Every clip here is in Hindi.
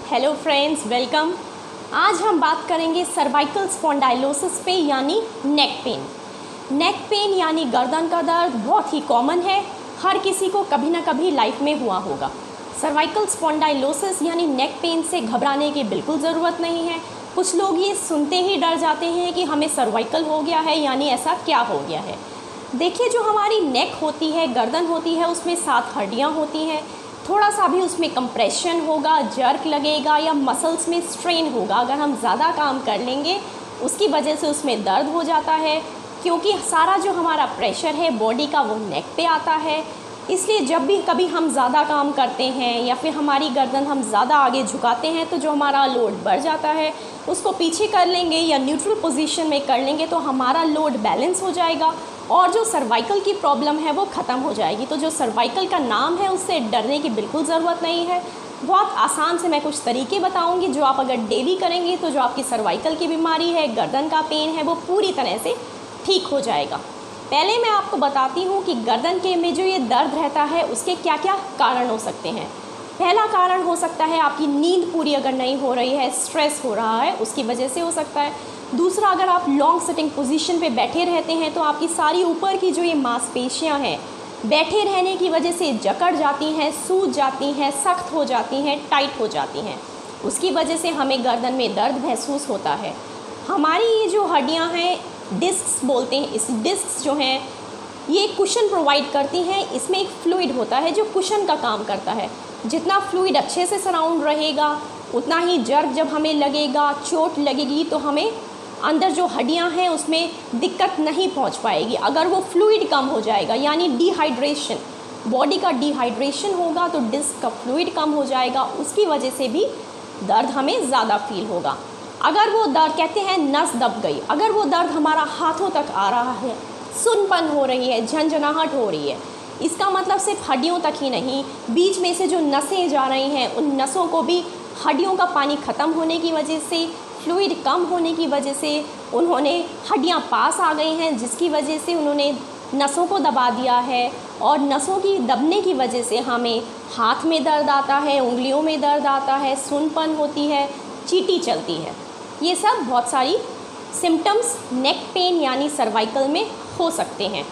Hello friends, welcome. आज हम बात करेंगे सर्वाइकल स्पॉन्डाइलोसिस पे यानी नेक पेन। नेक पेन यानी गर्दन का दर्द बहुत ही कॉमन है, हर किसी को कभी ना कभी लाइफ में हुआ होगा। सर्वाइकल स्पॉन्डाइलोसिस यानी नेक पेन से घबराने की बिल्कुल ज़रूरत नहीं है। कुछ लोग ये सुनते ही डर जाते हैं कि हमें सर्वाइकल हो गया है, यानी ऐसा क्या हो गया है। देखिए, जो हमारी नेक होती है, गर्दन होती है, उसमें 7 हड्डियाँ होती हैं। थोड़ा सा भी उसमें कंप्रेशन होगा, जर्क लगेगा या मसल्स में स्ट्रेन होगा, अगर हम ज़्यादा काम कर लेंगे उसकी वजह से उसमें दर्द हो जाता है, क्योंकि सारा जो हमारा प्रेशर है बॉडी का वो नेक पे आता है। इसलिए जब भी कभी हम ज़्यादा काम करते हैं या फिर हमारी गर्दन हम ज़्यादा आगे झुकाते हैं तो जो हमारा लोड बढ़ जाता है उसको पीछे कर लेंगे या न्यूट्रल पोजीशन में कर लेंगे तो हमारा लोड बैलेंस हो जाएगा और जो सर्वाइकल की प्रॉब्लम है वो ख़त्म हो जाएगी। तो जो सर्वाइकल का नाम है उससे डरने की बिल्कुल ज़रूरत नहीं है। बहुत आसान से मैं कुछ तरीके बताऊंगी जो आप अगर डेली करेंगे तो जो आपकी सर्वाइकल की बीमारी है, गर्दन का पेन है, वो पूरी तरह से ठीक हो जाएगा। पहले मैं आपको बताती हूँ कि गर्दन के में जो ये दर्द रहता है उसके क्या क्या कारण हो सकते हैं। पहला कारण हो सकता है आपकी नींद पूरी अगर नहीं हो रही है, स्ट्रेस हो रहा है, उसकी वजह से हो सकता है। दूसरा, अगर आप लॉन्ग सिटिंग पोजीशन पे बैठे रहते हैं तो आपकी सारी ऊपर की जो ये मांसपेशियां हैं बैठे रहने की वजह से जकड़ जाती हैं, सूज जाती हैं, सख्त हो जाती हैं, टाइट हो जाती हैं। उसकी वजह से हमें गर्दन में दर्द महसूस होता है। हमारी ये जो हड्डियाँ हैं, डिस्क्स बोलते हैं, इस डिस्क्स जो हैं ये कुशन प्रोवाइड करती हैं। इसमें एक फ्लूइड होता है जो कुशन का काम करता है। जितना फ्लूइड अच्छे से सराउंड रहेगा उतना ही जर्क जब हमें लगेगा, चोट लगेगी तो हमें अंदर जो हड्डियां हैं उसमें दिक्कत नहीं पहुंच पाएगी। अगर वो फ्लूइड कम हो जाएगा यानी डिहाइड्रेशन, बॉडी का डिहाइड्रेशन होगा तो डिस्क का फ्लूइड कम हो जाएगा, उसकी वजह से भी दर्द हमें ज़्यादा फील होगा। अगर वो दर्द, कहते हैं नस दब गई, अगर वो दर्द हमारा हाथों तक आ रहा है, सुनपन हो रही है, झंझनाहट हो रही है, इसका मतलब सिर्फ हड्डियों तक ही नहीं, बीच में से जो नसें जा रही हैं उन नसों को भी हड्डियों का पानी ख़त्म होने की वजह से, फ्लूइड कम होने की वजह से उन्होंने हड्डियां पास आ गई हैं, जिसकी वजह से उन्होंने नसों को दबा दिया है और नसों की दबने की वजह से हमें हाथ में दर्द आता है, उंगलियों में दर्द आता है, सुनपन होती है, चींटी चलती है। ये सब बहुत सारी सिम्टम्स नेक पेन यानी सर्वाइकल में हो सकते हैं।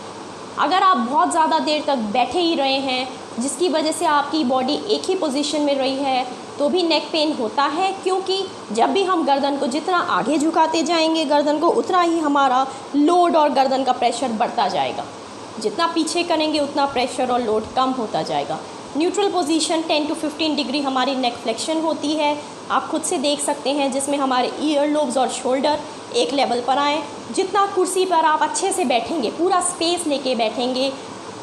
अगर आप बहुत ज़्यादा देर तक बैठे ही रहे हैं जिसकी वजह से आपकी बॉडी एक ही पोजीशन में रही है तो भी नेक पेन होता है, क्योंकि जब भी हम गर्दन को जितना आगे झुकाते जाएंगे गर्दन को उतना ही हमारा लोड और गर्दन का प्रेशर बढ़ता जाएगा। जितना पीछे करेंगे उतना प्रेशर और लोड कम होता जाएगा। न्यूट्रल पोजीशन 10 to 15 डिग्री हमारी नेक फ्लेक्शन होती है, आप खुद से देख सकते हैं, जिसमें हमारे ईयर लोब्स और शोल्डर एक लेवल पर आए। जितना कुर्सी पर आप अच्छे से बैठेंगे, पूरा स्पेस लेके बैठेंगे,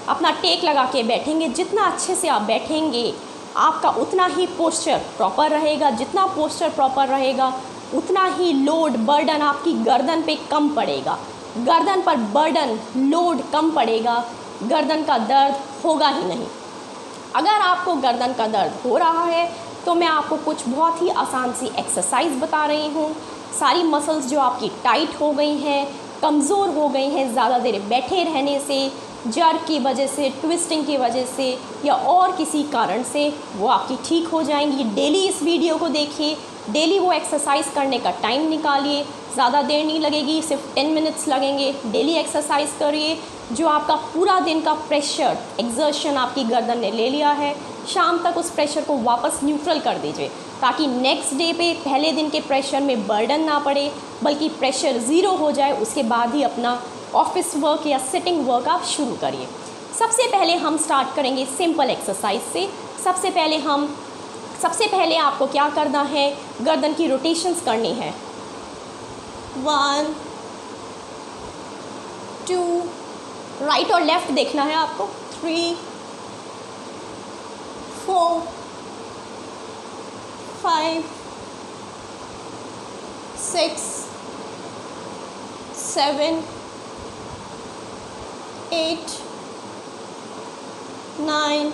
अपना टेक लगा के बैठेंगे, जितना अच्छे से आप बैठेंगे आपका उतना ही पोस्चर प्रॉपर रहेगा। जितना पोस्चर प्रॉपर रहेगा उतना ही लोड, बर्डन आपकी गर्दन पे कम पड़ेगा। गर्दन पर बर्डन, लोड कम पड़ेगा, गर्दन का दर्द होगा ही नहीं। अगर आपको गर्दन का दर्द हो रहा है तो मैं आपको कुछ बहुत ही आसान सी एक्सरसाइज बता रही हूँ। सारी मसल्स जो आपकी टाइट हो गई हैं, कमज़ोर हो गई हैं ज़्यादा देर बैठे रहने से, जर्क की वजह से, ट्विस्टिंग की वजह से या और किसी कारण से, वो आपकी ठीक हो जाएंगी। डेली इस वीडियो को देखिए, डेली वो एक्सरसाइज करने का टाइम निकालिए, ज़्यादा देर नहीं लगेगी, सिर्फ 10 मिनट्स लगेंगे। डेली एक्सरसाइज करिए। जो आपका पूरा दिन का प्रेशर, एक्सर्शन आपकी गर्दन ने ले लिया है, शाम तक उस प्रेशर को वापस न्यूट्रल कर दीजिए, ताकि नेक्स्ट डे पे पहले दिन के प्रेशर में बर्डन ना पड़े, बल्कि प्रेशर ज़ीरो हो जाए। उसके बाद ही अपना ऑफिस वर्क या सिटिंग वर्क आप शुरू करिए। सबसे पहले हम स्टार्ट करेंगे सिंपल एक्सरसाइज से। सबसे पहले आपको क्या करना है, गर्दन की रोटेशंस करनी है। 1 2, राइट और लेफ्ट देखना है आपको। 3 4 5 6 7 8 9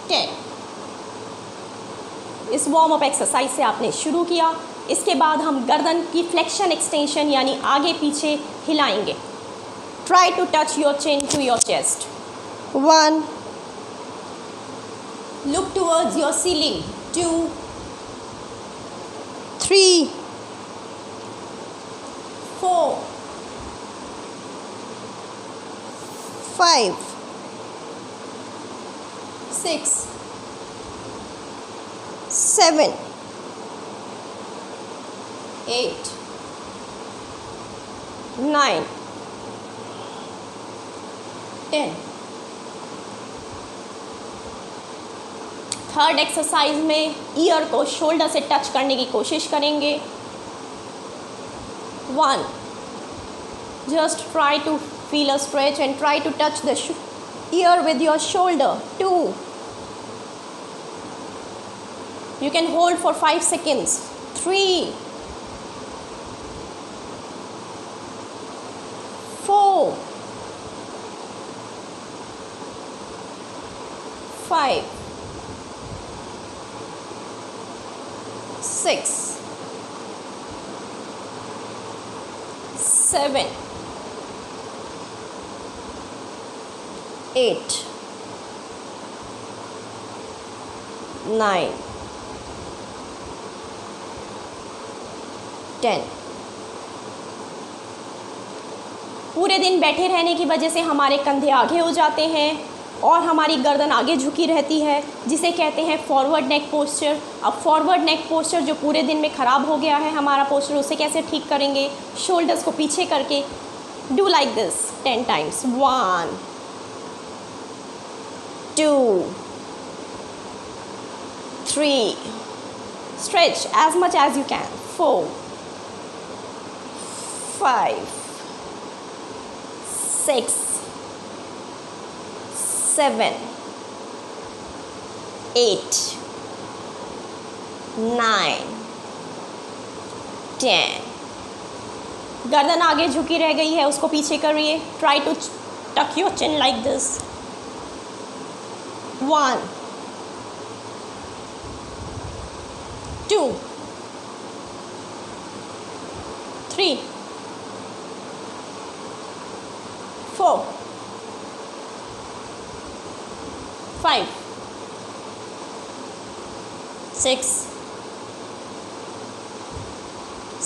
10। इस वार्म अप एक्सरसाइज से आपने शुरू किया। इसके बाद हम गर्दन की फ्लेक्शन एक्सटेंशन यानी आगे पीछे हिलाएंगे। Try to touch your chin to your chest. 1, look towards your ceiling. 2, 3, 4, 5, 6, 7, 8, 9, 10. Third exercise में ईयर को शोल्डर से टच करने की कोशिश करेंगे. 1. Just try to feel a stretch and try to touch the ear with your shoulder. 2. You can hold for 5 seconds. 3, 4, 5, 6, 7, 8, 9, 10. पूरे दिन बैठे रहने की वजह से हमारे कंधे आगे हो जाते हैं और हमारी गर्दन आगे झुकी रहती है, जिसे कहते हैं फॉरवर्ड नेक पोस्चर. अब फॉरवर्ड नेक पोस्चर जो पूरे दिन में ख़राब हो गया है हमारा पोस्चर, उसे कैसे ठीक करेंगे? शोल्डर्स को पीछे करके do like this 10 times. 1, 2, 3, stretch as much as you can. 4, 5, 6, 7, 8, 9, 10. गर्दन आगे झुकी रह गई है, उसको पीछे करिए. ट्राई टू टक your chin like this. 1, 2, 3, 4, 5, 6,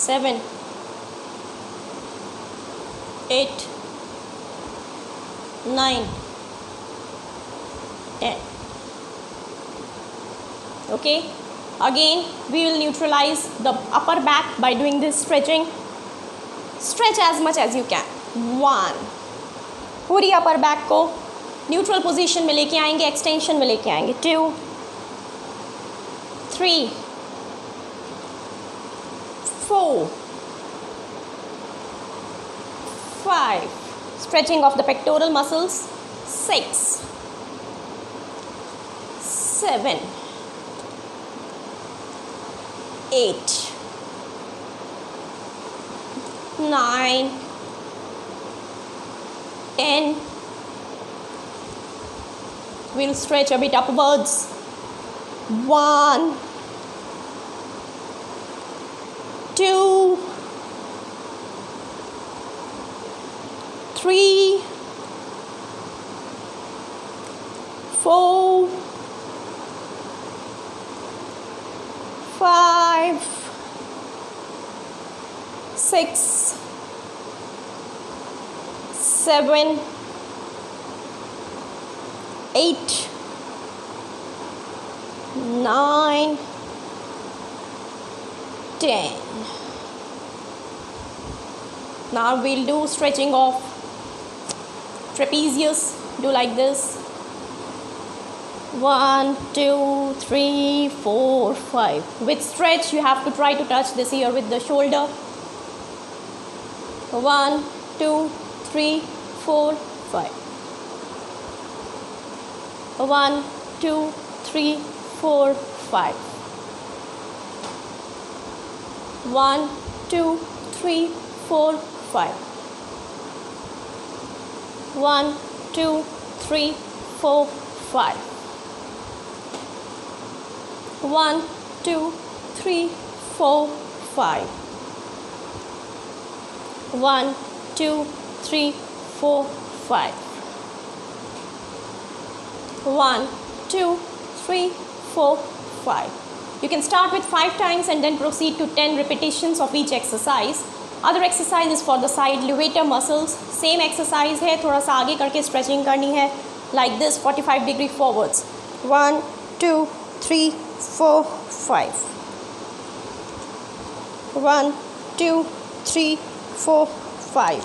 7, 8, 9, 10. Okay, again we will neutralize the upper back by doing this stretching. Stretch as much as you can. 1, पूरी अपर बैक को न्यूट्रल पोजीशन में लेके आएंगे, एक्सटेंशन में लेके आएंगे. 2, 3, 4, 5, stretching of the pectoral muscles. 6, 7, 8, 9, 10. We'll stretch a bit upwards. 1, 2, 3, 4, 5, 6, 7, 8, 9, 10. Now we'll do stretching of trapezius. Do like this. 1, 2, 3, 4, 5. With stretch, you have to try to touch this ear with the shoulder. 1, 2, 3, 4, 5. 1, 2, 3, 4, 5. 1, 2, 3, 4, 5. 1, 2, 3, 4, 5. 1, 2, 3, 4, 5. 1, 2, 3, 4, 5. 1, 2, 3, 4, 5. You can start with 5 times and then proceed to 10 repetitions of each exercise. Other exercise is for the side levator muscles. Same exercise है, थोड़ा सा आगे करके stretching करनी है. Like this, 45 degree forwards. 1, 2, 3, 4, 5. 1, 2, 3, 4, 5.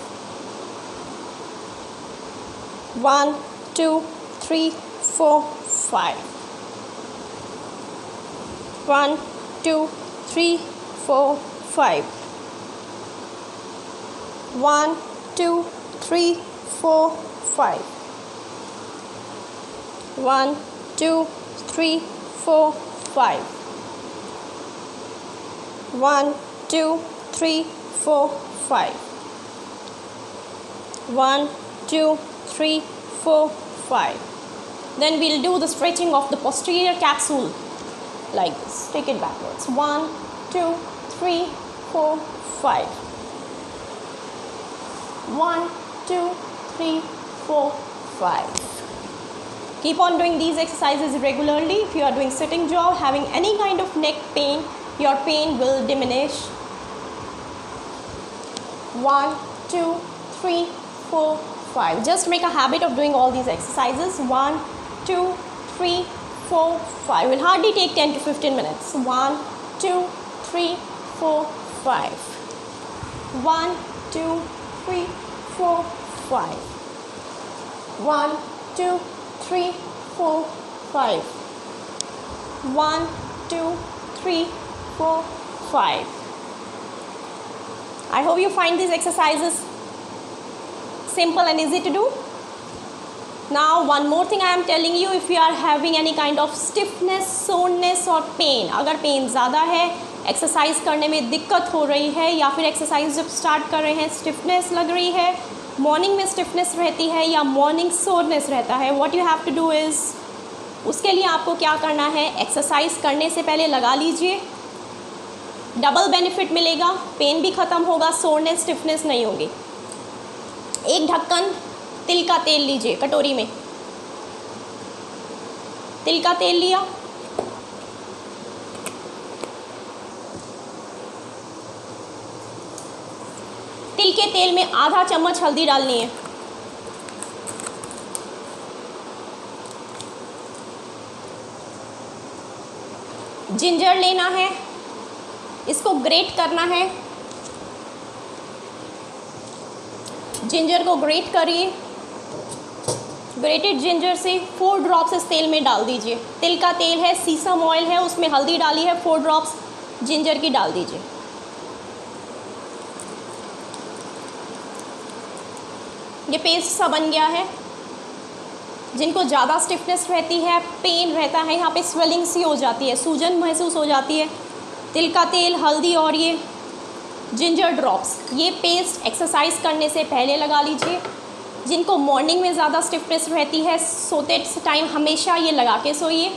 1, 2, 3, 4, 5. 1, 2, 3, 4, 5. 1, 2, 3, 4, 5. 1, 2, 3, 4, 5. 1, 2, 3, 4, 5. 1, 2, 3, 4, 5. Then we'll do the stretching of the posterior capsule like this. Take it backwards. 1, 2, 3, 4, 5. 1, 2, 3, 4, 5. Keep on doing these exercises regularly. If you are doing sitting job, having any kind of neck pain, your pain will diminish. 1, 2, 3, 4, 5. Just make a habit of doing all these exercises. 1, 2, 3, 4, 5. Will hardly take 10 to 15 minutes. 1, 2, 3, 4, 5. 1, 2, 3, 4, 5. 1, 2, 3, 4, 5. 1, 2, 3, 4, 5. I hope you find these exercises simple and easy to do. Now one more thing I am telling you, if you are having any kind of stiffness, soreness or pain, अगर पेन ज़्यादा है, एक्सरसाइज करने में दिक्कत हो रही है या फिर एक्सरसाइज जब स्टार्ट कर रहे हैं स्टिफनेस लग रही है, मॉर्निंग में स्टिफनेस रहती है या मॉर्निंग सोरनेस रहता है, what you have to do is, उसके लिए आपको क्या करना है, एक्सरसाइज करने से पहले लगा लीजिए. डबल बेनिफिट मिलेगा, पेन भी ख़त्म होगा, सोरनेस स्टिफनेस नहीं होगी. एक ढक्कन तिल का तेल लीजिए, कटोरी में तिल का तेल लिया, तिल के तेल में आधा चम्मच हल्दी डालनी है. जिंजर लेना है, इसको ग्रेट करना है. जिंजर को ग्रेट करिए. ग्रेटेड जिंजर से 4 ड्रॉप्स इस तेल में डाल दीजिए. तिल का तेल है, सीसम ऑयल है, उसमें हल्दी डाली है, 4 ड्रॉप्स जिंजर की डाल दीजिए. ये पेस्ट सा बन गया है. जिनको ज़्यादा स्टिफनेस रहती है, पेन रहता है, यहाँ पे स्वेलिंग सी हो जाती है, सूजन महसूस हो जाती है, तिल का तेल, हल्दी और ये जिंजर ड्रॉप्स, ये पेस्ट एक्सरसाइज करने से पहले लगा लीजिए. जिनको मॉर्निंग में ज़्यादा स्टिफनेस रहती है, सोते टाइम हमेशा ये लगा के सोइए.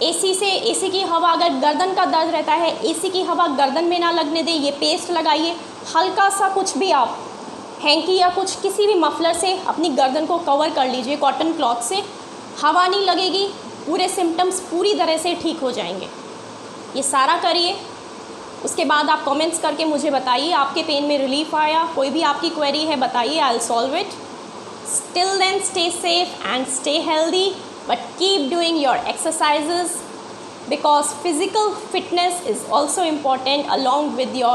एसी की हवा, अगर गर्दन का दर्द रहता है, एसी की हवा गर्दन में ना लगने दें, ये पेस्ट लगाइए. हल्का सा कुछ भी आप हैंकी या कुछ किसी भी मफलर से अपनी गर्दन को कवर कर लीजिए, कॉटन क्लॉथ से. हवा नहीं लगेगी, पूरे सिम्टम्स पूरी तरह से ठीक हो जाएंगे. ये सारा करिए. उसके बाद आप कमेंट्स करके मुझे बताइए आपके पेन में रिलीफ आया. कोई भी आपकी क्वेरी है बताइए, I will solve it. Till then, stay safe and stay healthy, but keep doing your exercises because physical fitness is also important along with your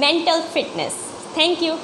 mental fitness. Thank you.